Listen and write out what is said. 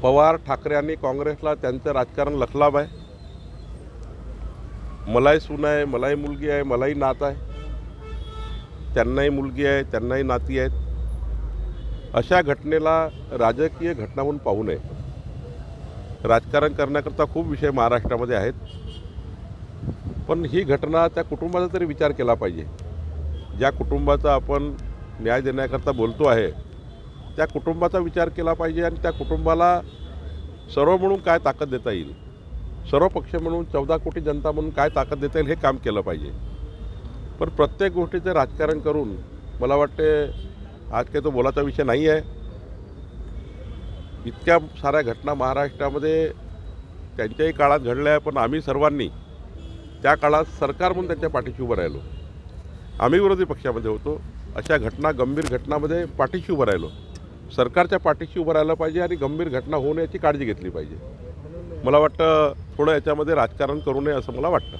पवार ठाकरे आणि काँग्रेसला त्यांचं राजकारण लखलाब आहे. मलाही सून आहे, मलाही मुलगी आहे, मलाही नात आहे, त्यांनाही मुलगी आहे, त्यांनाही नाती आहेत. अशा घटनेला राजकीय घटना म्हणून पाहू नये. राजकारण करण्याकरता खूप विषय महाराष्ट्रामध्ये आहेत, पण ही घटना त्या कुटुंबाचा तरी विचार केला पाहिजे. ज्या कुटुंबाचा आपण न्याय देण्याकरता बोलतो आहे त्या कुटुंबाचा विचार केला पाहिजे आणि त्या कुटुंबाला सर्व म्हणून काय ताकद देता येईल, सर्व पक्ष म्हणून 14 कोटी जनता म्हणून काय ताकद देता येईल हे काम केलं पाहिजे. पण प्रत्येक गोष्टीचं राजकारण करून मला वाटते आज काही तो बोलाचा विषय नाही आहे. इतक्या साऱ्या घटना महाराष्ट्रामध्ये त्यांच्याही काळात घडल्या आहे, पण आम्ही सर्वांनी त्या काळात सरकार म्हणून त्यांच्या पाठीशी उभं राहिलो. आम्ही विरोधी पक्षामध्ये होतो. अशा घटना, गंभीर घटनामध्ये पाठीशी उभं राहिलो. सरकारच्या पाठीशी उभं राहिलं पाहिजे आणि गंभीर घटना होऊ नये याची काळजी घेतली पाहिजे. मला वाटतं थोडं याच्यामध्ये राजकारण करू नये असं मला वाटतं.